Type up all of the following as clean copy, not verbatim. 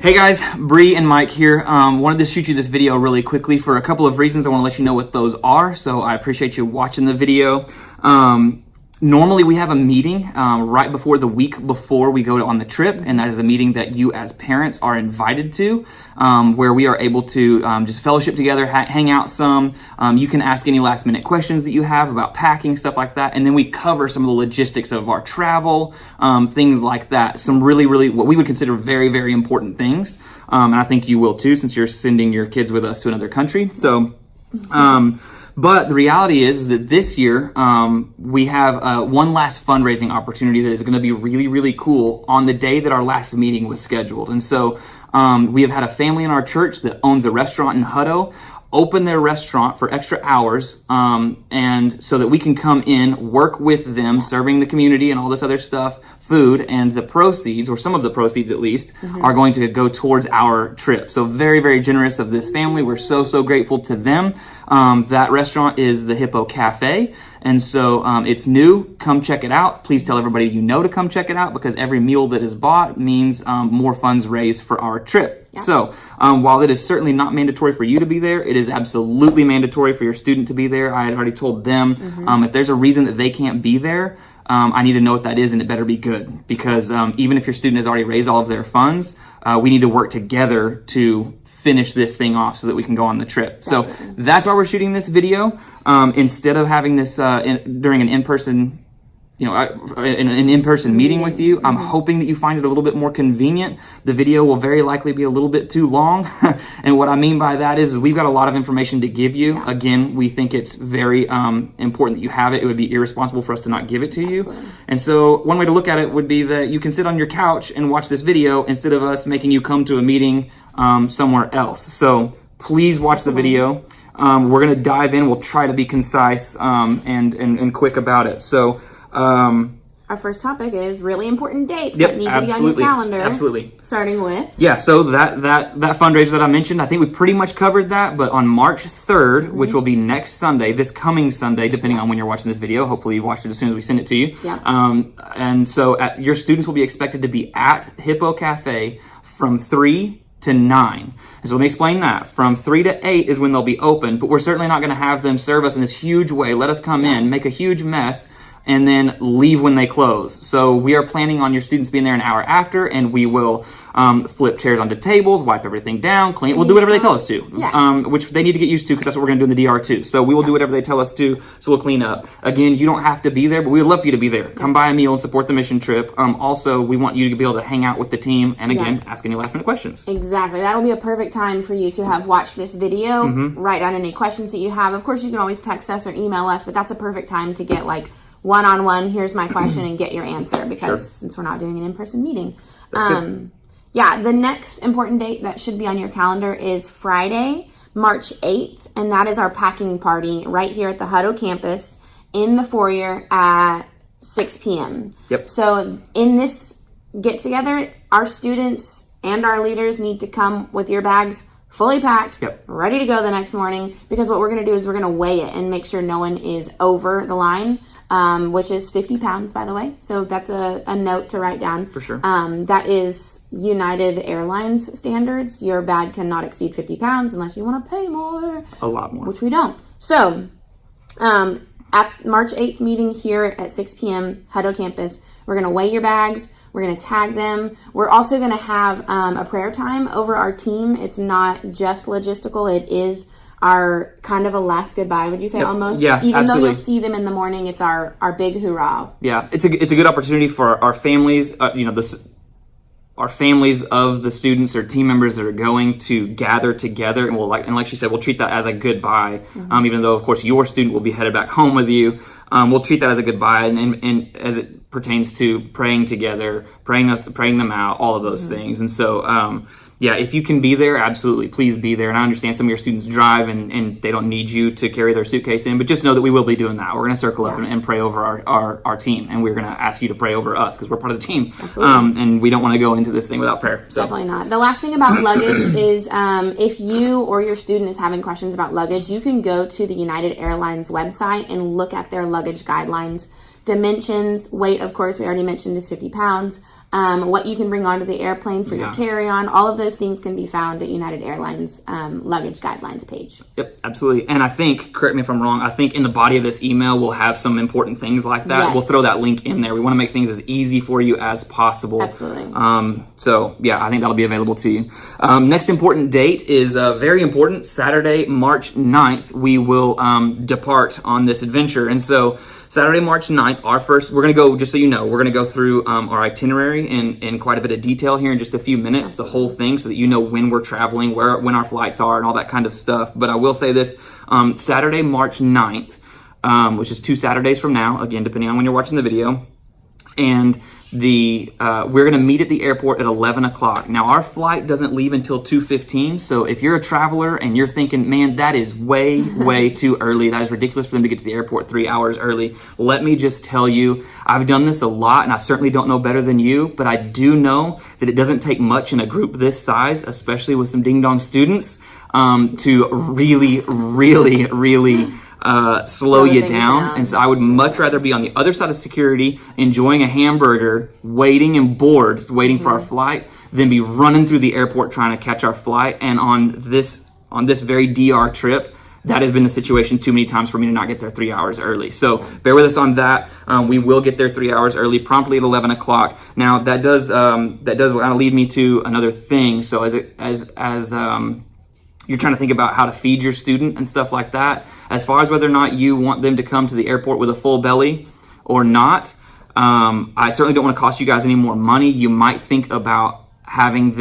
Hey guys, Bree and Mike here. Wanted to shoot you this video really quickly for a couple of reasons. I want to let you know what those are, so I appreciate you watching the video. Normally we have a meeting right before the week before we go on the trip, and that is a meeting that you as parents are invited to, where we are able to just fellowship together, hang out some. You can ask any last minute questions that you have about packing, stuff like that, and then we cover some of the logistics of our travel, things like that. Some really, what we would consider very important things, and I think you will too, since you're sending your kids with us to another country. So, but the reality is that this year, we have one last fundraising opportunity that is going to be really cool on the day that our last meeting was scheduled. And so we have had a family in our church that owns a restaurant in Hutto open their restaurant for extra hours, and so that we can come in, work with them, serving the community and all this other stuff, food, and the proceeds, or some of the proceeds at least, are going to go towards our trip. So very generous of this family. We're so grateful to them. That restaurant is the Hippo Cafe, and so it's new. Come check it out. Please tell everybody you know to come check it out, because every meal that is bought means more funds raised for our trip. Yeah. So while it is certainly not mandatory for you to be there, it is absolutely mandatory for your student to be there. I had already told them if there's a reason that they can't be there, I need to know what that is, and it better be good, because even if your student has already raised all of their funds, we need to work together to finish this thing off so that we can go on the trip. So that's why we're shooting this video. Instead of having this during an in-person an in-person meeting with you, I'm hoping that you find it a little bit more convenient. The video will very likely be a little bit too long. And what I mean by that is we've got a lot of information to give you. Yeah. Again, we think it's very important that you have it. It would be irresponsible for us to not give it to you. And so one way to look at it would be that you can sit on your couch and watch this video instead of us making you come to a meeting somewhere else. So please watch the video. We're going to dive in. We'll try to be concise and quick about it. So our first topic is really important dates that need to be on your calendar. Absolutely. Starting with? Yeah, so that fundraiser that I mentioned, I think we pretty much covered that, but on March 3rd, which will be next Sunday, this coming Sunday, depending on when you're watching this video. Hopefully you've watched it as soon as we send it to you. Yeah. And so your students will be expected to be at Hippo Cafe from 3 to 9. And so let me explain that. From 3 to 8 is when they'll be open, but we're certainly not going to have them serve us in this huge way. Let us come in, make a huge mess, and then leave when they close. So we are planning on your students being there an hour after, and we will flip chairs onto tables, wipe everything down, clean. We'll do whatever they tell us to, which they need to get used to, because that's what we're going to do in the DR too. So we will do whatever they tell us to, so we'll clean up. Again, you don't have to be there, but we would love for you to be there. Come buy a meal and support the mission trip. Also, we want you to be able to hang out with the team and, again, ask any last minute questions. Exactly. That'll be a perfect time for you to have watched this video, write down any questions that you have. Of course, you can always text us or email us, but that's a perfect time to get one-on-one, here's my question, and get your answer, because since we're not doing an in-person meeting. Yeah, the next important date that should be on your calendar is Friday, March 8th, and that is our packing party right here at the Hutto campus in the foyer at 6 p.m. Yep. So in this get-together, our students and our leaders need to come with your bags fully packed, ready to go the next morning, because what we're going to do is we're going to weigh it and make sure no one is over the line, which is 50 pounds, by the way. So that's a note to write down. For sure. That is United Airlines standards. Your bag cannot exceed 50 pounds unless you want to pay more. A lot more. Which we don't. So at March 8th meeting here at 6 p.m., Hutto campus, we're going to weigh your bags. We're going to tag them. We're also going to have a prayer time over our team. It's not just logistical. It is our kind of a last goodbye, would you say, almost? Yeah, Even absolutely. though you'll see them in the morning, it's our big hoorah. Yeah, it's a good opportunity for our families, our families of the students or team members that are going to gather together, and like she said, we'll treat that as a goodbye. Even though, of course, your student will be headed back home with you, we'll treat that as a goodbye, and as it pertains to praying together, praying them out, all of those things. And so, if you can be there, absolutely, please be there. And I understand some of your students drive and they don't need you to carry their suitcase in, but just know that we will be doing that. We're going to circle up and pray over our team, and we're going to ask you to pray over us, because we're part of the team. And we don't want to go into this thing without prayer. So. Definitely not. The last thing about luggage is if you or your student is having questions about luggage, you can go to the United Airlines website and look at their luggage guidelines. Dimensions, weight, of course, we already mentioned, is 50 pounds. what you can bring onto the airplane for your carry-on. All of those things can be found at United Airlines luggage guidelines page. Yep, absolutely. And I think, correct me if I'm wrong, I think in the body of this email we'll have some important things like that. Yes. We'll throw that link in there. We want to make things as easy for you as possible. Absolutely. So yeah, I think that'll be available to you. Next important date is very important. Saturday, March 9th, we will depart on this adventure. And so Saturday, March 9th, we're going to go, just so you know, we're going to go through our itinerary in quite a bit of detail here in just a few minutes, the whole thing, so that you know when we're traveling, when our flights are, and all that kind of stuff. But I will say this, Saturday, March 9th, which is 2 Saturdays from now, again, depending on when you're watching the video, and we're going to meet at the airport at 11 o'clock. Now, our flight doesn't leave until 2:15, so if you're a traveler and you're thinking, man, that is way, way too early, that is ridiculous for them to get to the airport 3 hours early, let me just tell you, I've done this a lot, and I certainly don't know better than you, but I do know that it doesn't take much in a group this size, especially with some ding-dong students, to really, really, really slow you down. And so I would much rather be on the other side of security, enjoying a hamburger, waiting and bored, waiting for our flight, than be running through the airport trying to catch our flight. And on this very DR trip, that has been the situation too many times for me to not get there 3 hours early. So bear with us on that. We will get there 3 hours early, promptly at 11 o'clock. Now that does kind of lead me to another thing. So as you're trying to think about how to feed your student and stuff like that, as far as whether or not you want them to come to the airport with a full belly or not, I certainly don't want to cost you guys any more money. You might think about having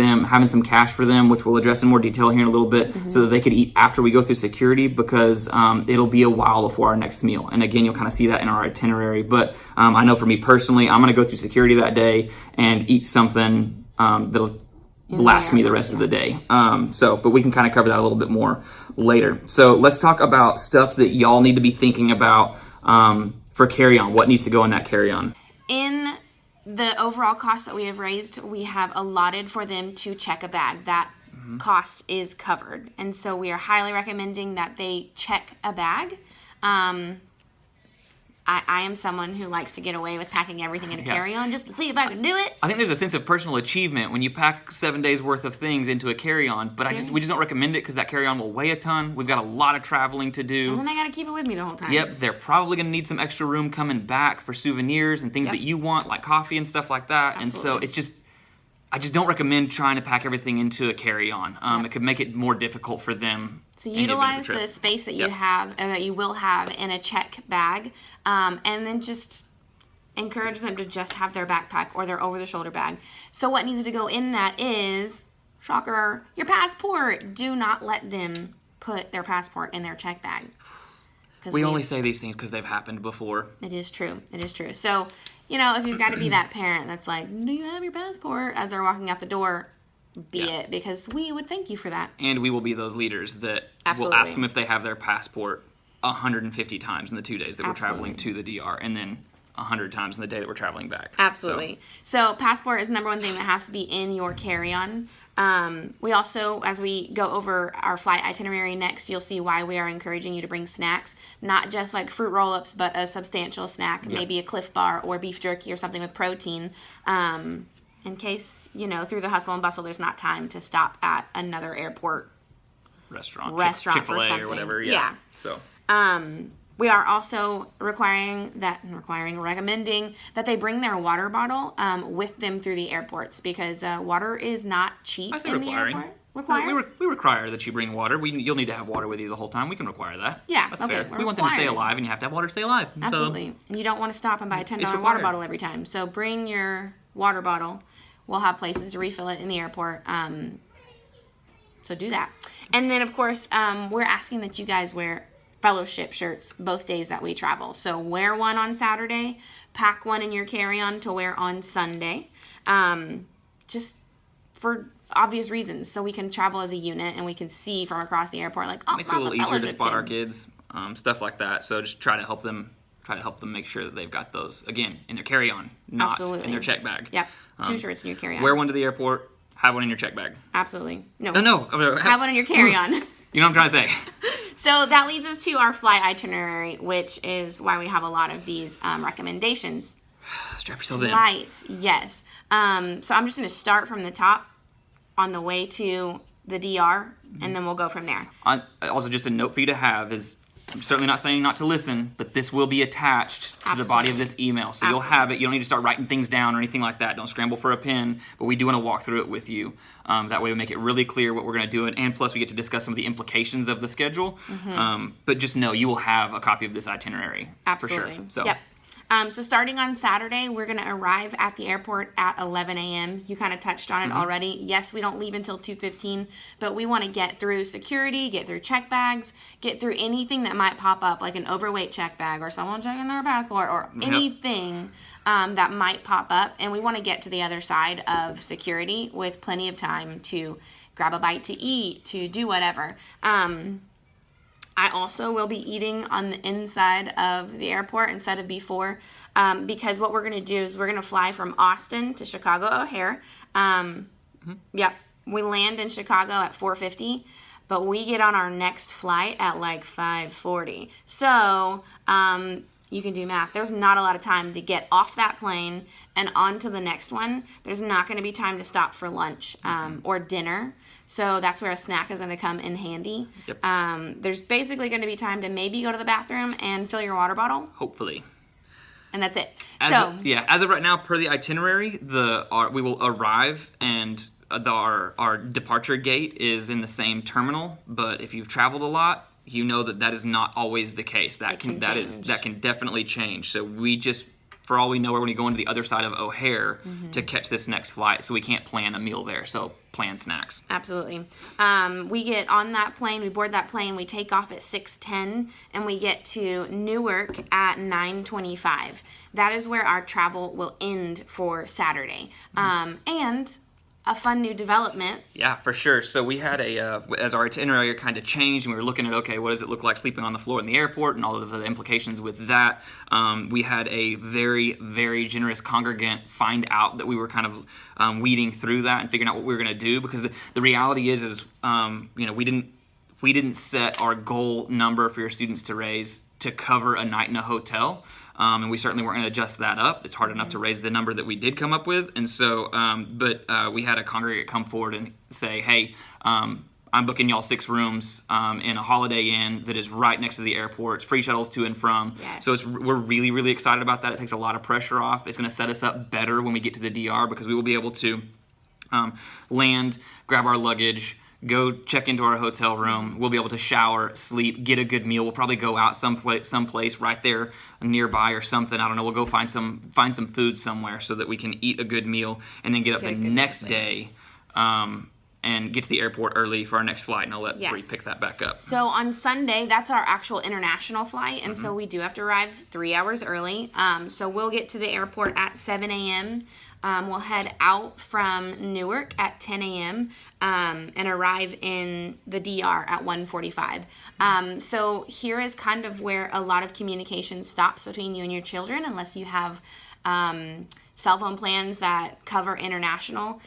some cash for them, which we'll address in more detail here in a little bit, so that they could eat after we go through security, because it'll be a while before our next meal. And again, you'll kind of see that in our itinerary. But I know for me personally, I'm going to go through security that day and eat something that'll last me the rest of the day. But we can kind of cover that a little bit more later. So let's talk about stuff that y'all need to be thinking about for carry-on. What needs to go in that carry-on? In the overall cost that we have raised, we have allotted for them to check a bag. That cost is covered. And so we are highly recommending that they check a bag. I am someone who likes to get away with packing everything in a carry-on just to see if I can do it. I think there's a sense of personal achievement when you pack 7 days worth of things into a carry-on, but we just don't recommend it because that carry-on will weigh a ton. We've got a lot of traveling to do. And then I got to keep it with me the whole time. Yep, they're probably going to need some extra room coming back for souvenirs and things that you want, like coffee and stuff like that. Absolutely. And so I just don't recommend trying to pack everything into a carry-on. It could make it more difficult for them. So utilize the space that you have, that you will have in a check bag, and then just encourage them to just have their backpack or their over-the-shoulder bag. So what needs to go in that is, shocker, your passport. Do not let them put their passport in their check bag. We only say these things because they've happened before. It is true. It is true. So, if you've got to be that parent that's like, do you have your passport? As they're walking out the door, be it, because we would thank you for that. And we will be those leaders that will ask them if they have their passport 150 times in the 2 days that we're traveling to the DR, and then 100 times in the day that we're traveling back. Absolutely. So passport is the number one thing that has to be in your carry-on. We also, as we go over our flight itinerary next, you'll see why we are encouraging you to bring snacks, not just like fruit roll-ups, but a substantial snack, maybe a Cliff Bar or beef jerky or something with protein, in case, through the hustle and bustle, there's not time to stop at another airport restaurant Chick-fil-A or whatever. Yeah. So. We are also recommending that they bring their water bottle with them through the airports, because water is not cheap in the airport. We require that you bring water. You'll need to have water with you the whole time. We can require that. Yeah, that's fair. We want them to stay alive, and you have to have water to stay alive. Absolutely. And you don't want to stop and buy a $10 water bottle every time. So bring your water bottle. We'll have places to refill it in the airport. So do that. And then, of course, we're asking that you guys wear fellowship shirts both days that we travel. So wear one on Saturday, pack one in your carry-on to wear on Sunday, just for obvious reasons, so we can travel as a unit and we can see from across the airport, like, makes it a little easier to spot our kids, stuff like that. So just try to help them make sure that they've got those, again, in their carry-on, not in their check bag. Yep, 2 shirts in your carry-on. Wear one to the airport, have one in your check bag. Absolutely. No. Have one in your carry-on. You know what I'm trying to say. So that leads us to our flight itinerary, which is why we have a lot of these recommendations. Strap yourselves in. Flights, yes. So I'm just going to start from the top on the way to the DR, and then we'll go from there. Also, just a note for you to have is, I'm certainly not saying not to listen, but this will be attached to the body of this email. So you'll have it. You don't need to start writing things down or anything like that. Don't scramble for a pen, but we do want to walk through it with you. That way we make it really clear what we're going to do, and plus we get to discuss some of the implications of the schedule. But just know you will have a copy of this itinerary. Absolutely. For sure. So. Yep. So starting on Saturday, we're going to arrive at the airport at 11 a.m. You kind of touched on it already. Yes, we don't leave until 2:15, but we want to get through security, get through check bags, get through anything that might pop up, like an overweight check bag or someone checking their passport or anything that might pop up. And we want to get to the other side of security with plenty of time to grab a bite to eat, to do whatever. I also will be eating on the inside of the airport instead of before, because what we're going to do is we're going to fly from Austin to Chicago O'Hare. Yep, we land in Chicago at 4:50, but we get on our next flight at like 5:40. So you can do math. There's not a lot of time to get off that plane and onto the next one. There's not going to be time to stop for lunch or dinner. So that's where a snack is going to come in handy. Yep. There's basically going to be time to maybe go to the bathroom and fill your water bottle. Hopefully. And that's it. As of right now, per the itinerary, we will arrive and our departure gate is in the same terminal. But if you've traveled a lot, you know that is not always the case. That can definitely change. So we just, for all we know, we're going to go into the other side of O'Hare to catch this next flight. So we can't plan a meal there. So plan snacks. Absolutely. We get on that plane, we board that plane, we take off at 6:10, and we get to Newark at 9:25. That is where our travel will end for Saturday. And a fun new development. Yeah, for sure. So we had as our itinerary kind of changed, and we were looking at, okay, what does it look like sleeping on the floor in the airport and all of the implications with that. We had a very, very generous congregant find out that we were kind of weeding through that and figuring out what we were going to do, because the reality is we didn't set our goal number for your students to raise to cover a night in a hotel. And we certainly weren't going to adjust that up. It's hard enough to raise the number that we did come up with. And so, we had a congregate come forward and say, hey, I'm booking y'all 6 rooms in a Holiday Inn that is right next to the airport. It's free shuttles to and from. Yes. So we're really, really excited about that. It takes a lot of pressure off. It's going to set us up better when we get to the DR, because we will be able to land, grab our luggage, go check into our hotel room. We'll be able to shower, sleep, get a good meal. We'll probably go out someplace right there nearby or something. I don't know. We'll go find some food somewhere so that we can eat a good meal, and then get up the next day and get to the airport early for our next flight. And I'll let Bree pick that back up. So on Sunday, that's our actual international flight, and so we do have to arrive 3 hours early. So we'll get to the airport at 7 a.m. We'll head out from Newark at 10 a.m. And arrive in the DR at 1:45. So here is kind of where a lot of communication stops between you and your children, unless you have cell phone plans that cover international,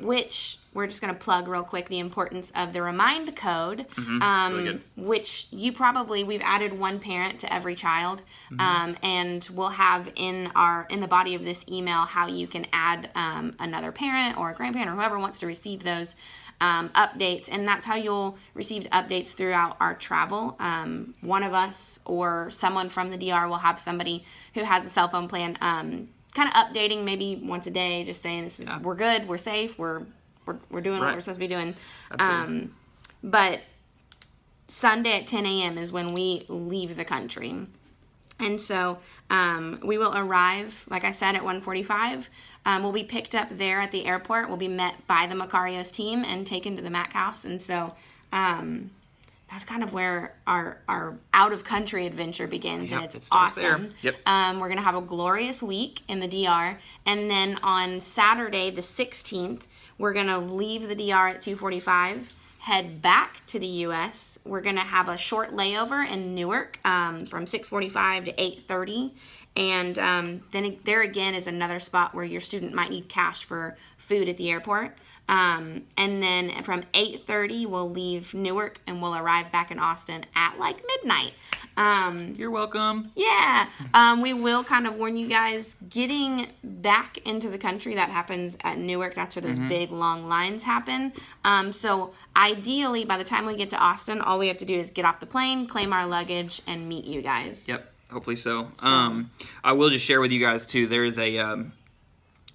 which we're just going to plug real quick the importance of the Remind code, really good. which we've added one parent to every child, and we'll have in the body of this email how you can add another parent or a grandparent or whoever wants to receive those updates, and that's how you'll receive updates throughout our travel. One of us or someone from the DR will have somebody who has a cell phone plan, kind of updating maybe once a day, just saying we're good, we're safe, we're doing what we're supposed to be doing. But Sunday at 10 a.m. is when we leave the country. And so we will arrive, like I said, at 1:45. We'll be picked up there at the airport. We'll be met by the Macarios team and taken to the Mac house. And so that's kind of where our out-of-country adventure begins, and it's awesome. Yep. We're going to have a glorious week in the DR, and then on Saturday, the 16th, we're going to leave the DR at 2:45, head back to the U.S. We're going to have a short layover in Newark from 6:45 to 8:30, and then there again is another spot where your student might need cash for food at the airport. And then from 8:30, we'll leave Newark and we'll arrive back in Austin at like midnight. You're welcome. Yeah. We will kind of warn you guys, getting back into the country, that happens at Newark. That's where those big, long lines happen. So ideally, by the time we get to Austin, all we have to do is get off the plane, claim our luggage, and meet you guys. Yep. Hopefully so. I will just share with you guys, too, there is a...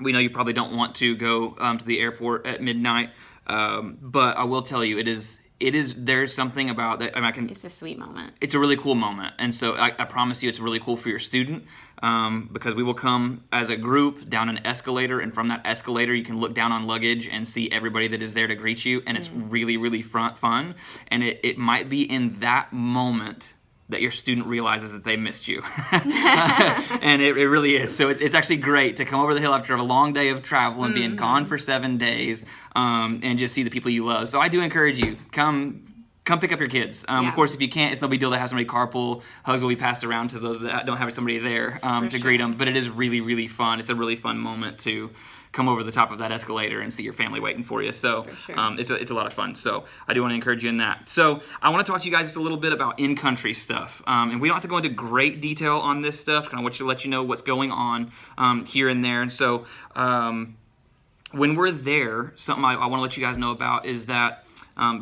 we know you probably don't want to go to the airport at midnight, but I will tell you, there's something about that. It's a sweet moment. It's a really cool moment, and so I promise you, it's really cool for your student, because we will come as a group down an escalator, and from that escalator, you can look down on luggage and see everybody that is there to greet you, and it's really, really fun, and it might be in that moment that your student realizes that they missed you. And it really is. So it's actually great to come over the hill after a long day of travel and being gone for 7 days, and just see the people you love. So I do encourage you, come pick up your kids. Of course, if you can't, it's no big deal to have somebody carpool. Hugs will be passed around to those that don't have somebody there to greet them. But it is really, really fun. It's a really fun moment to come over the top of that escalator and see your family waiting for you. So it's a lot of fun. So I do want to encourage you in that. So I want to talk to you guys just a little bit about in-country stuff. And we don't have to go into great detail on this stuff. Kind of want to let you know what's going on here and there. And so when we're there, something I want to let you guys know about is that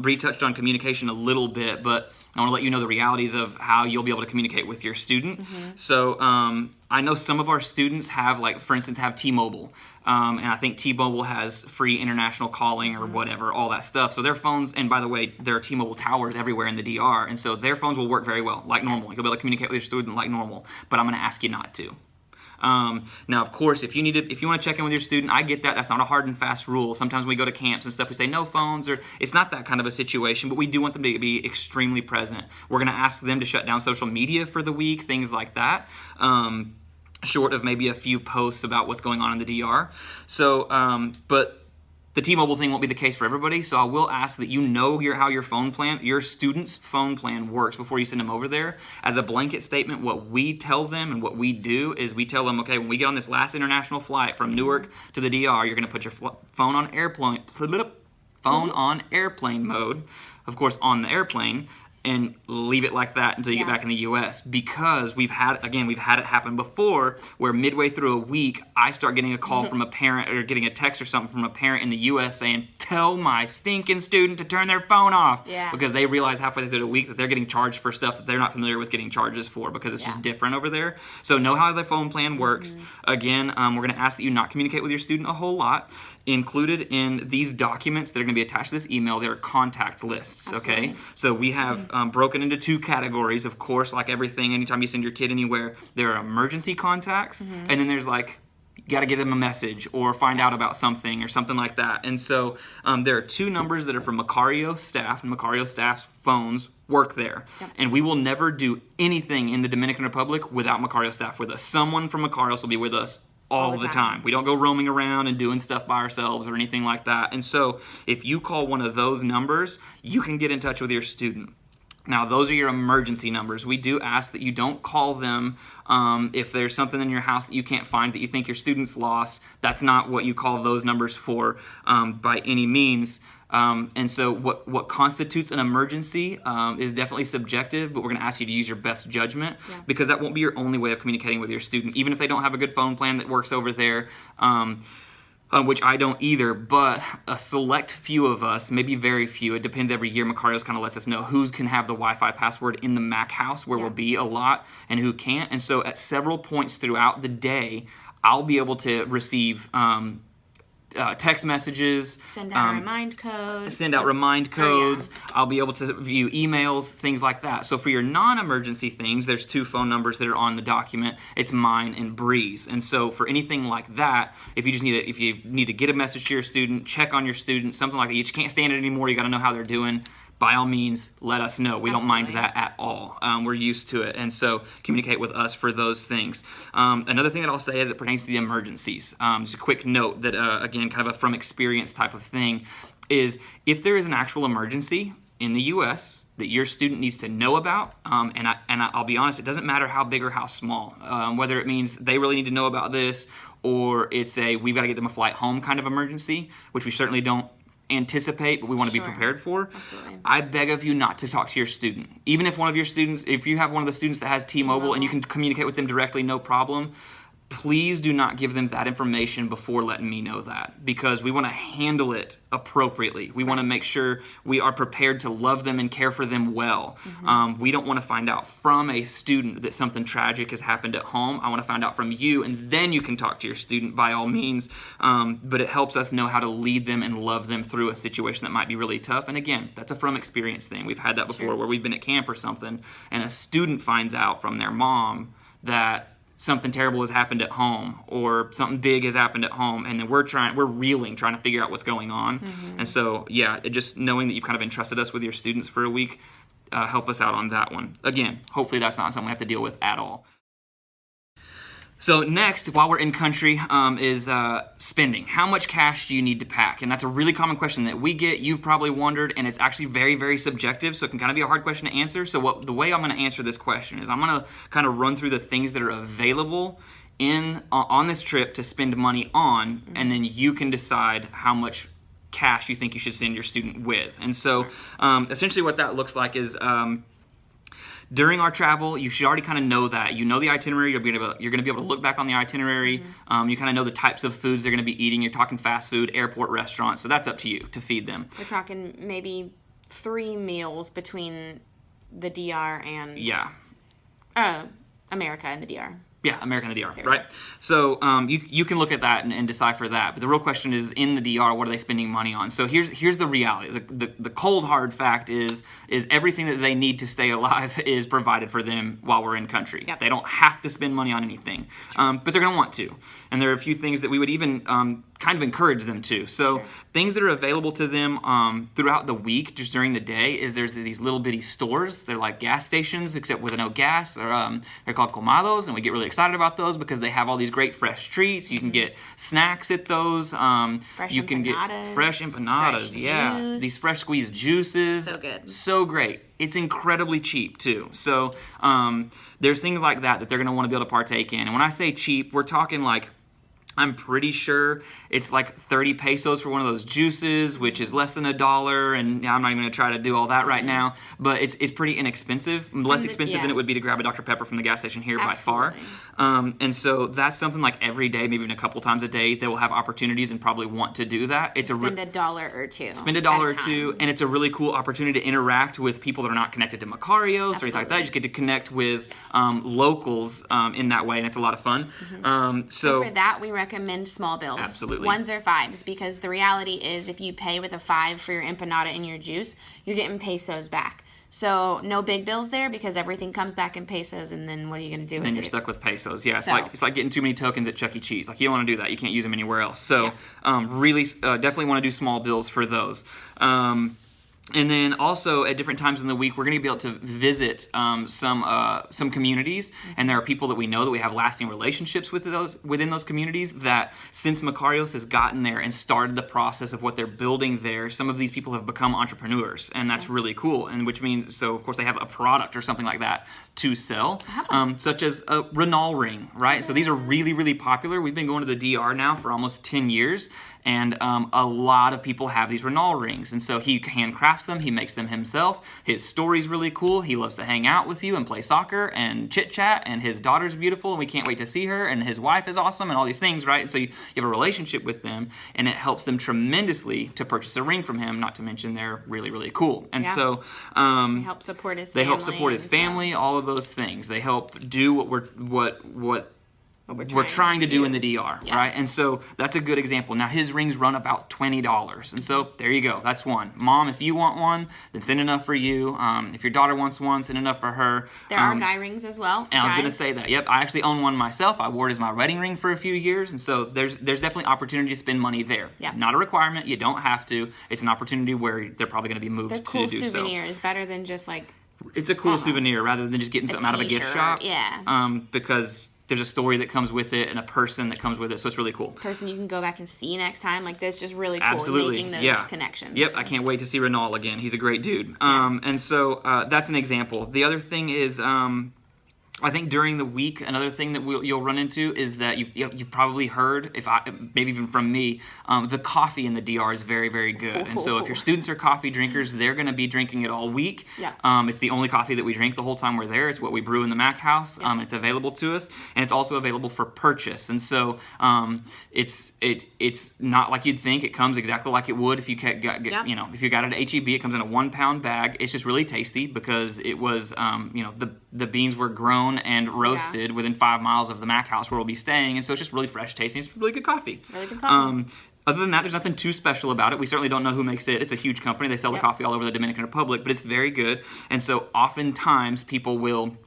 Bree touched on communication a little bit, but I want to let you know the realities of how you'll be able to communicate with your student. So I know some of our students have, like, for instance, have T-Mobile. And I think T-Mobile has free international calling or whatever, all that stuff. So their phones, and by the way, there are T-Mobile towers everywhere in the DR, and so their phones will work very well, like normal. You'll be able to communicate with your student like normal, but I'm going to ask you not to. Now, of course, if you want to check in with your student, I get that. That's not a hard and fast rule. Sometimes when we go to camps and stuff, we say no phones, or it's not that kind of a situation, but we do want them to be extremely present. We're going to ask them to shut down social media for the week, things like that. Short of maybe a few posts about what's going on in the DR. So, but the T-Mobile thing won't be the case for everybody, so I will ask that you know how your student's phone plan works before you send them over there. As a blanket statement, what we tell them and what we do is we tell them, okay, when we get on this last international flight from Newark to the DR, you're going to put your phone on airplane mode, of course, on the airplane, and leave it like that until you get back in the U.S. Because we've had it happen before where midway through a week, I start getting a call from a parent or getting a text or something from a parent in the U.S. saying, tell my stinking student to turn their phone off. Because they realize halfway through the week that they're getting charged for stuff that they're not familiar with getting charges for because it's just different over there. So know how their phone plan works. Again, we're going to ask that you not communicate with your student a whole lot. Included in these documents that are going to be attached to this email, there are contact lists, okay? So we have broken into 2 categories, of course, like everything. Anytime you send your kid anywhere, there are emergency contacts, and then there's like, you got to give them a message or find out about something or something like that. And so there are 2 numbers that are from Macario staff, and Macario staff's phones work there. And we will never do anything in the Dominican Republic without Macario staff with us. Someone from Macarios will be with us all the time. We don't go roaming around and doing stuff by ourselves or anything like that. And so if you call one of those numbers, you can get in touch with your student. Now, those are your emergency numbers. We do ask that you don't call them if there's something in your house that you can't find that you think your student's lost. That's not what you call those numbers for by any means. And so what constitutes an emergency is definitely subjective, but we're going to ask you to use your best judgment because that won't be your only way of communicating with your student. Even if they don't have a good phone plan that works over there, which I don't either, but a select few of us, maybe very few, it depends every year, Macarios kind of lets us know who can have the Wi-Fi password in the Mac house where we'll be a lot and who can't. And so at several points throughout the day, I'll be able to receive text messages. Send out remind codes. Remind codes. I'll be able to view emails, things like that. So for your non-emergency things, there's 2 phone numbers that are on the document. It's mine and Bree's. And so for anything like that, if you need to get a message to your student, check on your student, something like that, you just can't stand it anymore, you got to know how they're doing, by all means, let us know. We don't mind that at all. We're used to it. And so communicate with us for those things. Another thing that I'll say as it pertains to the emergencies, just a quick note that, again, kind of a from experience type of thing, is if there is an actual emergency in the U.S. that your student needs to know about, and I'll be honest, it doesn't matter how big or how small, whether it means they really need to know about this or it's we've got to get them a flight home kind of emergency, which we certainly don't anticipate, but we want to be prepared for. Absolutely. I beg of you not to talk to your student. Even if one of your students, if you have one of the students that has T-Mobile and you can communicate with them directly, no problem, please do not give them that information before letting me know that, because we want to handle it appropriately. We want to make sure we are prepared to love them and care for them well. We don't want to find out from a student that something tragic has happened at home. I want to find out from you, and then you can talk to your student by all means. But it helps us know how to lead them and love them through a situation that might be really tough. And again, that's a from experience thing. We've had that before where we've been at camp or something, and a student finds out from their mom that something terrible has happened at home or something big has happened at home, and then we're reeling, trying to figure out what's going on. And so, just knowing that you've kind of entrusted us with your students for a week, help us out on that one. Again, hopefully that's not something we have to deal with at all. So next, while we're in country, is spending. How much cash do you need to pack? And that's a really common question that we get. You've probably wondered, and it's actually very, very subjective, so it can kind of be a hard question to answer. So the way I'm going to answer this question is I'm going to kind of run through the things that are available on this trip to spend money on, and then you can decide how much cash you think you should send your student with. And so essentially what that looks like is during our travel, you should already kind of know that. You know the itinerary. You're going to be able to look back on the itinerary. You kind of know the types of foods they're going to be eating. You're talking fast food, airport restaurants. So that's up to you to feed them. We're talking maybe 3 meals between the DR and America and the DR. Yeah, America and the DR, right? So you can look at that and decipher that. But the real question is, in the DR, what are they spending money on? So here's the reality. The cold, hard fact is everything that they need to stay alive is provided for them while we're in country. They don't have to spend money on anything, but they're going to want to. And there are a few things that we would even kind of encourage them to. So things that are available to them throughout the week, just during the day, is there's these little bitty stores. They're like gas stations, except with no gas. They're called colmados, and we get really excited about those because they have all these great fresh treats. You can get snacks at those. You can get fresh empanadas. Juice. These fresh squeezed juices. So good. So great. It's incredibly cheap too. So there's things like that they're going to want to be able to partake in. And when I say cheap, we're talking like, I'm pretty sure it's like 30 pesos for one of those juices, which is less than $1. And I'm not even going to try to do all that right now, but it's pretty inexpensive, less expensive than it would be to grab a Dr. Pepper from the gas station here by far. And so that's something like every day, maybe even a couple times a day, they will have opportunities and probably want to do that. It's spend $1 or $2. Spend $1 or $2, and it's a really cool opportunity to interact with people that are not connected to Macarios or anything like that. You just get to connect with locals in that way, and it's a lot of fun. So for that, we recommend small bills. Absolutely. 1s or 5s, because the reality is if you pay with a 5 for your empanada and your juice, you're getting pesos back. So no big bills there, because everything comes back in pesos, and then what are you going to do with it? Then you're stuck with pesos. Yeah, it's like getting too many tokens at Chuck E. Cheese. Like, you don't want to do that. You can't use them anywhere else. So really definitely want to do small bills for those. And then also at different times in the week, we're going to be able to visit some communities, and there are people that we know that we have lasting relationships with within those communities. That since Macarios has gotten there and started the process of what they're building there, some of these people have become entrepreneurs, and that's really cool. And which means, so of course they have a product or something like that to sell, such as a Renault ring, right? So these are really, really popular. We've been going to the DR now for almost 10 years. And a lot of people have these Renault rings. And so he handcrafts them. He makes them himself. His story's really cool. He loves to hang out with you and play soccer and chit-chat. And his daughter's beautiful, and we can't wait to see her. And his wife is awesome, and all these things, right? So you have a relationship with them, and it helps them tremendously to purchase a ring from him, not to mention they're really, really cool. And so they help support his family. They help support his family, all of those things. They help do what we're trying to do in the DR, right? And so that's a good example. Now, his rings run about $20. And so there you go. That's one. Mom, if you want one, then send enough for you. If your daughter wants one, send enough for her. There are guy rings as well. And I was going to say that. Yep, I actually own one myself. I wore it as my wedding ring for a few years. And so there's definitely opportunity to spend money there. Yep. Not a requirement. You don't have to. It's an opportunity where they're probably going to be moved to do so. They're cool souvenirs, better than just like... It's a cool souvenir rather than just getting something out of a gift shop. Yeah. Because there's a story that comes with it and a person that comes with it, so it's really cool. Person you can go back and see next time. Like, that's just really cool. Absolutely. Making those connections. Yep, I can't wait to see Renault again. He's a great dude. And so that's an example. The other thing is I think during the week, another thing that you'll run into is that you've probably heard, maybe even from me, the coffee in the DR is very, very good. And so if your students are coffee drinkers, they're going to be drinking it all week. Yeah. It's the only coffee that we drink the whole time we're there. It's what we brew in the Mac house. Yeah. It's available to us, and it's also available for purchase. And so it's not like you'd think. It comes exactly like it would if you if you got it at HEB. It comes in a 1 pound bag. It's just really tasty because it was the beans were grown and roasted within 5 miles of the Mac house where we'll be staying, and so it's just really fresh tasting. It's really good coffee. Really good coffee. Other than that, there's nothing too special about it. We certainly don't know who makes it. It's a huge company. They sell the coffee all over the Dominican Republic, but it's very good. And so oftentimes people will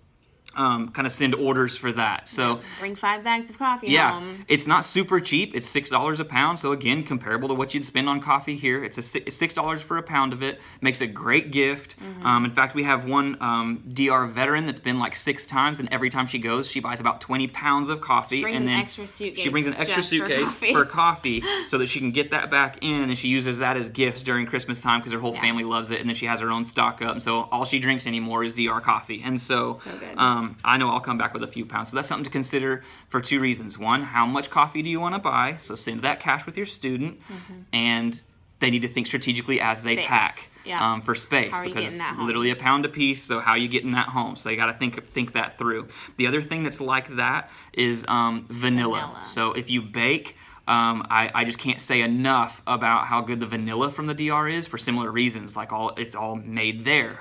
kind of send orders for that. So bring 5 bags of coffee home. It's not super cheap. It's $6 a pound. So again, comparable to what you'd spend on coffee here. It's $6 for a pound of it. Makes a great gift. In fact, we have one DR veteran that's been like 6 times, and every time she goes, she buys about 20 pounds of coffee. She brings an extra suitcase. She brings an extra suitcase for coffee so that she can get that back in, and then she uses that as gifts during Christmas time because her whole family loves it, and then she has her own stock up. And so all she drinks anymore is DR coffee. And so good. I know I'll come back with a few pounds. So that's something to consider for 2 reasons. One, how much coffee do you want to buy? So send that cash with your student, and they need to think strategically as they pack for space, because it's literally a pound a piece. So how are you getting that home? So you got to think that through. The other thing that's like that is vanilla. So if you bake, I just can't say enough about how good the vanilla from the DR is for similar reasons. Like it's all made there.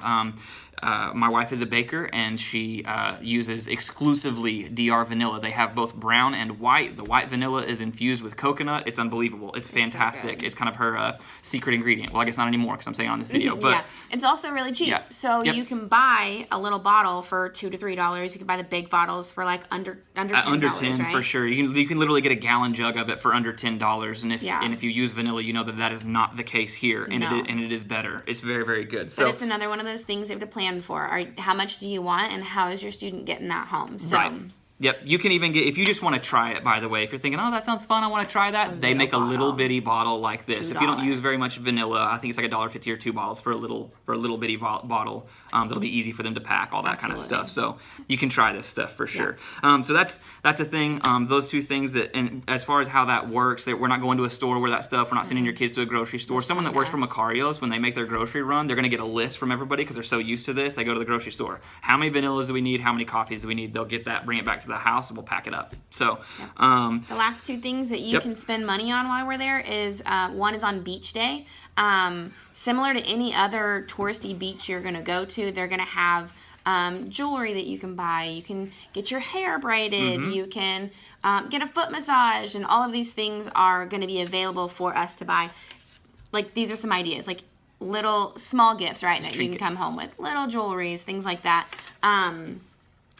My wife is a baker, and she uses exclusively DR vanilla. They have both brown and white. The white vanilla is infused with coconut. It's unbelievable. It's fantastic. So it's kind of her secret ingredient. Well, I guess not anymore because I'm saying on this video. But it's also really cheap. So you can buy a little bottle for $2 to $3. You can buy the big bottles for like under $10. Under 10 right? for sure. You can literally get a gallon jug of it for under $10. And if you use vanilla, you know that is not the case here, and it is better. It's very, very good. So but it's another one of those things you have to plan for. How much do you want, and how is your student getting that home? So. Right. Yep, you can even get, if you just want to try it, by the way, if you're thinking, oh, that sounds fun, I want to try that, they make a little bitty bottle like this. $2. If you don't use very much vanilla, I think it's like $1.50 or 2 bottles for a little bitty bottle. That'll be easy for them to pack, all that kind of stuff. So you can try this stuff for sure. So that's a thing. Those 2 things and as far as how that works, that we're not going to a store where that stuff, we're not sending your kids to a grocery store. Someone that works for Macarios, when they make their grocery run, they're going to get a list from everybody because they're so used to this. They go to the grocery store. How many vanillas do we need? How many coffees do we need? They'll get that, bring it back to the house, and we'll pack it up. So the last 2 things that you can spend money on while we're there is one is on beach day. Similar to any other touristy beach you're going to go to, they're going to have jewelry that you can buy. You can get your hair braided. You can get a foot massage, and all of these things are going to be available for us to buy. Like, these are some ideas, like little small gifts, right, that you can come home with, little jewelries, things like that.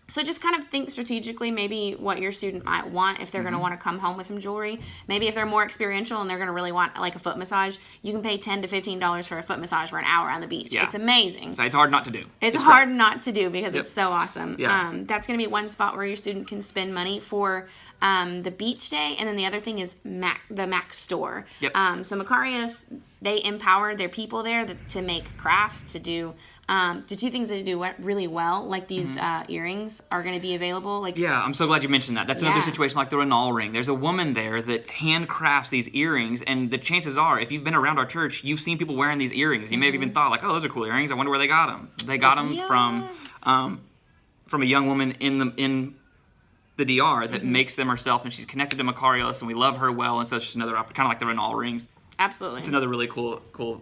So just kind of think strategically maybe what your student might want if they're going to want to come home with some jewelry. Maybe if they're more experiential and they're going to really want like a foot massage, you can pay $10 to $15 for a foot massage for an hour on the beach. It's amazing. So it's hard not to do. It's hard not to do because it's so awesome. Yeah. That's going to be one spot where your student can spend money for the beach day, and then the other thing is the Mac store. So Macarios, they empower their people there to make crafts, to do things that they do really well, like these earrings are going to be available. I'm so glad you mentioned that. That's another situation like the Renal ring. There's a woman there that handcrafts these earrings, and the chances are, if you've been around our church, you've seen people wearing these earrings. You may have even thought, like, oh, those are cool earrings. I wonder where they got them. They got them from a young woman in the DR that makes them herself, and she's connected to Macarios, and we love her well, and so it's just another kind of like the Renal rings. Absolutely. It's another really cool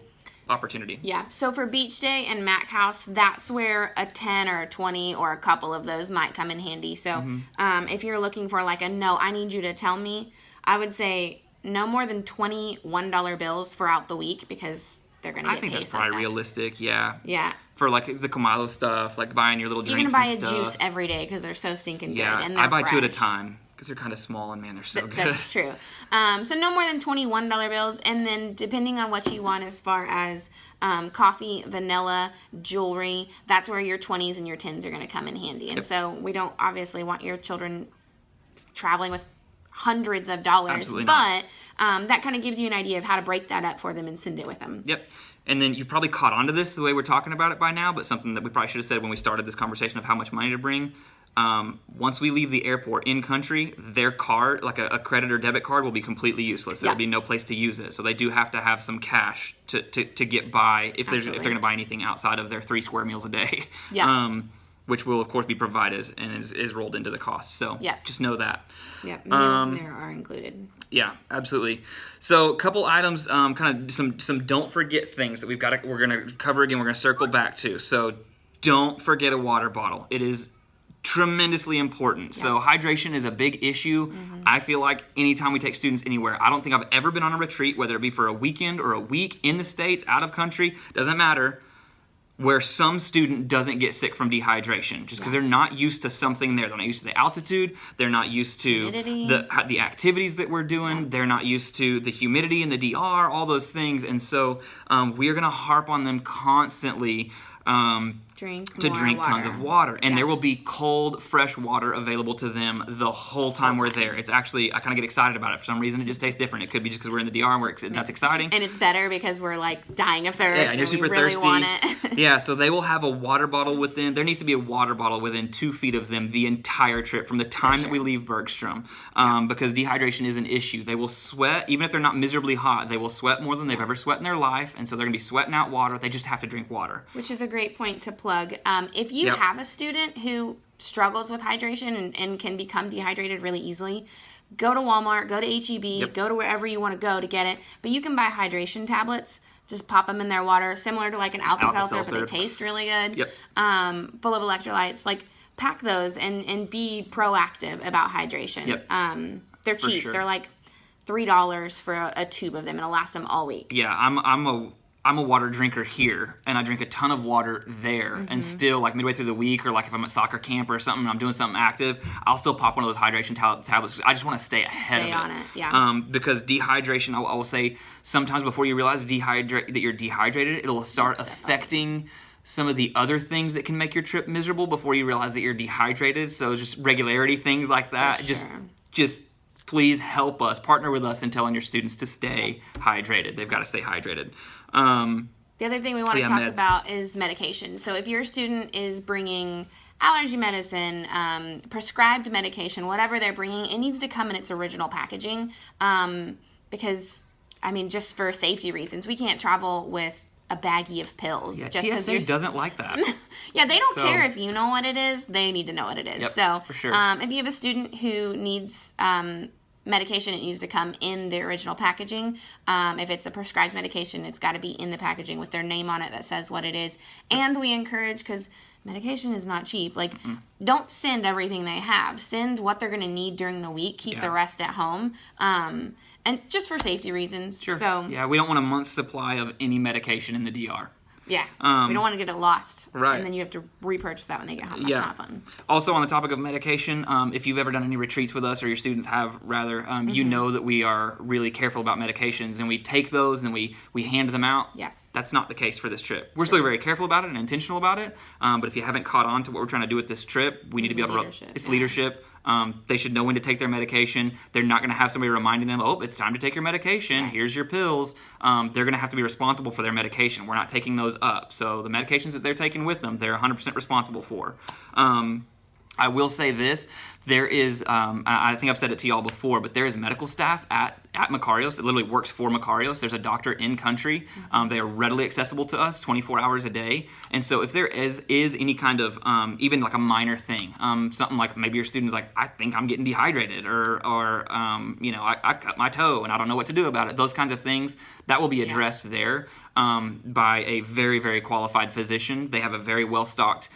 opportunity. Yeah. So for beach day and Mac house, that's where a 10 or a 20 or a couple of those might come in handy. So if you're looking for like I need you to tell me, I would say no more than $21 bills throughout the week, because they're going to get I think that's pesos probably back. Realistic, yeah. Yeah. For like the Kamalo stuff, like buying your little drinks You're and going to buy a stuff. juice every day because they're so stinking yeah, good. And they're I buy fresh. 2 at a time because they're kind of small, and man, they're so good. That's true. So no more than $21 bills, and then depending on what you want as far as coffee, vanilla, jewelry, that's where your 20s and your 10s are going to come in handy. And so we don't obviously want your children traveling with hundreds of dollars. Absolutely but that kind of gives you an idea of how to break that up for them and send it with them. Yep. And then you've probably caught on to this the way we're talking about it by now, but something that we probably should have said when we started this conversation of how much money to bring. once we leave the airport in country, their card, like a credit or debit card, will be completely useless. There'll be no place to use it. So they do have to have some cash to get by if they're going to buy anything outside of their 3 square meals a day. Yeah. Which will of course be provided and is rolled into the cost. So just know that. Yeah, meals in there are included. Yeah, absolutely. So a couple items, kind of some don't forget things that we're going to cover again. We're going to circle back to. So don't forget a water bottle. It is tremendously important. So hydration is a big issue. I feel like anytime we take students anywhere, I don't think I've ever been on a retreat, whether it be for a weekend or a week in the States, out of country, doesn't matter, where some student doesn't get sick from dehydration just because they're not used to something there. They're not used to the altitude. They're not used to the activities that we're doing. They're not used to the humidity in the DR, all those things. And so we are going to harp on them constantly drink tons of water. And there will be cold, fresh water available to them the whole time we're there. It's actually, I kind of get excited about it. For some reason, it just tastes different. It could be just because we're in the DR and that's exciting. And it's better because we're like dying of thirst and you're super we really thirsty. Want it. Yeah, so they will have a water bottle with them. There needs to be a water bottle within 2 feet of them the entire trip from the time that we leave Bergstrom because dehydration is an issue. They will sweat, even if they're not miserably hot, they will sweat more than they've ever sweat in their life. And so they're going to be sweating out water. They just have to drink water. Which is a great point to plug. If you have a student who struggles with hydration and can become dehydrated really easily, go to Walmart, go to HEB, go to wherever you want to go to get it. But you can buy hydration tablets. Just pop them in their water, similar to like an Alka-Seltzer, but they taste really good. Full of electrolytes. Like, pack those and be proactive about hydration. They're cheap. Sure. They're like $3 for a tube of them. It'll last them all week. Yeah, I'm a water drinker here, and I drink a ton of water there. And still, like midway through the week, or like if I'm at soccer camp or something, and I'm doing something active, I'll still pop one of those hydration tablets because I just want to stay ahead of it. On it. Because dehydration, I will say, sometimes before you realize that you're dehydrated, it'll start affecting some of the other things that can make your trip miserable before you realize that you're dehydrated. So just regularity, things like that. Just please help us, partner with us in telling your students to stay hydrated. They've got to stay hydrated. The other thing we want to talk about is medication. So if your student is bringing allergy medicine, prescribed medication, whatever they're bringing, it needs to come in its original packaging because, I mean, just for safety reasons, we can't travel with a baggie of pills. Yeah, just TSA doesn't like that. Yeah, they don't care if you know what it is. They need to know what it is. So for sure. If you have a student who needs medication, it needs to come in the original packaging. If it's a prescribed medication, it's got to be in the packaging with their name on it that says what it is. And we encourage, because medication is not cheap, like don't send everything they have. Send what they're going to need during the week. Keep the rest at home. And just for safety reasons. Sure. So yeah, we don't want a month's supply of any medication in the DR. Yeah, we don't want to get it lost, right? And then you have to repurchase that when they get home. That's not fun. Also, on the topic of medication, if you've ever done any retreats with us, or your students have, rather, you know that we are really careful about medications, and we take those and then we hand them out. Yes. That's not the case for this trip. We're still very careful about it and intentional about it, but if you haven't caught on to what we're trying to do with this trip, we need to be able to... It's leadership. They should know when to take their medication. They're not going to have somebody reminding them, oh, it's time to take your medication. Right. Here's your pills. They're going to have to be responsible for their medication. We're not taking those up. So the medications that they're taking with them, they're 100% responsible for. I will say this, there is, I think I've said it to y'all before, but there is medical staff at Macarios that literally works for Macarios. There's a doctor in country. They are readily accessible to us 24 hours a day. And so if there is any kind of, even like a minor thing, something like maybe your student's like, I think I'm getting dehydrated, or I cut my toe and I don't know what to do about it. Those kinds of things, that will be addressed there by a very, very qualified physician. They have a very well-stocked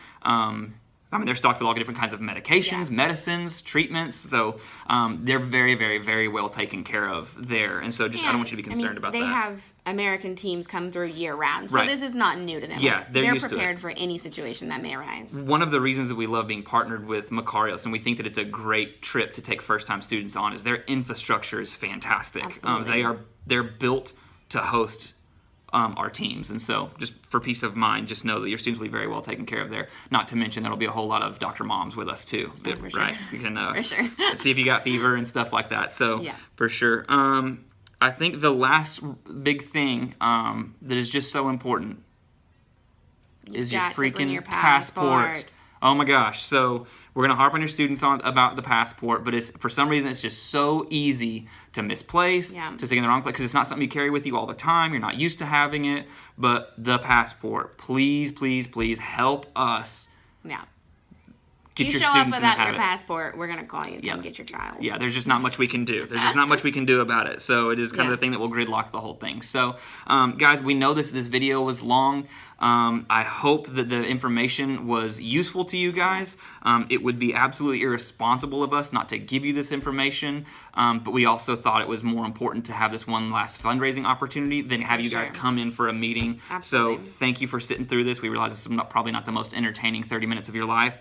they're stocked with all different kinds of medications, medicines, treatments. So they're very, very, very well taken care of there. And so I don't want you to be concerned about that. They have American teams come through year-round. So this is not new to them. Yeah, they're used prepared for any situation that may arise. One of the reasons that we love being partnered with Macarios, and we think that it's a great trip to take first-time students on, is their infrastructure is fantastic. Absolutely. They're built to host our teams, and so just for peace of mind, just know that your students will be very well taken care of there. Not to mention there'll be a whole lot of Dr. Moms with us too. For sure. Right? You can for sure. see if you got fever and stuff like that. So for sure. I think the last big thing that is just so important is your freaking passport. Oh my gosh. So we're going to harp on your students about the passport, but for some reason it's just so easy to misplace, to stick in the wrong place, because it's not something you carry with you all the time. You're not used to having it. But the passport, please, please, please help us. Yeah. Get you your show up students without your it. passport, we're going to call you and come get your child. Yeah, there's just not much we can do. There's just not much we can do about it. So it is kind of the thing that will gridlock the whole thing. So, guys, we know this video was long. I hope that the information was useful to you guys. It would be absolutely irresponsible of us not to give you this information, but we also thought it was more important to have this one last fundraising opportunity than have you guys come in for a meeting. Absolutely. So thank you for sitting through this. We realize this is probably not the most entertaining 30 minutes of your life,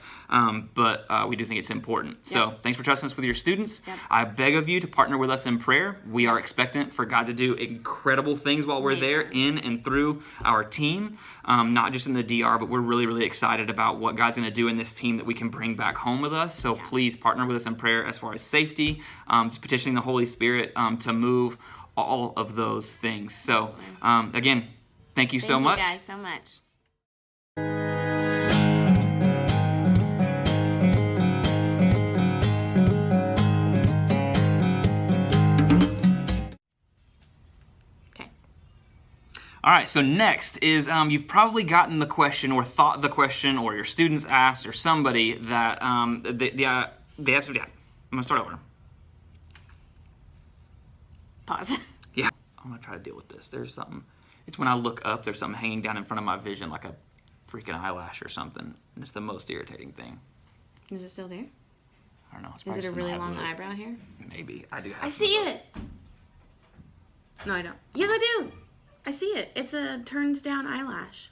but we do think it's important. So thanks for trusting us with your students. I beg of you to partner with us in prayer. We are expectant for God to do incredible things while we're there in and through our team. Not just in the DR, but we're really, really excited about what God's going to do in this team that we can bring back home with us. So please partner with us in prayer as far as safety, just petitioning the Holy Spirit to move all of those things. So again, thank you so much. Thank you guys so much. All right, so next is you've probably gotten the question or thought the question or your students asked or somebody that they have to, I'm going to start over. Pause. Yeah, I'm going to try to deal with this. There's something, it's when I look up, there's something hanging down in front of my vision like a freaking eyelash or something, and it's the most irritating thing. Is it still there? I don't know. It's Is it a really long eyebrow here? Maybe. I do have I see it. No, I don't. Yes, I do. I see it. It's a turned down eyelash.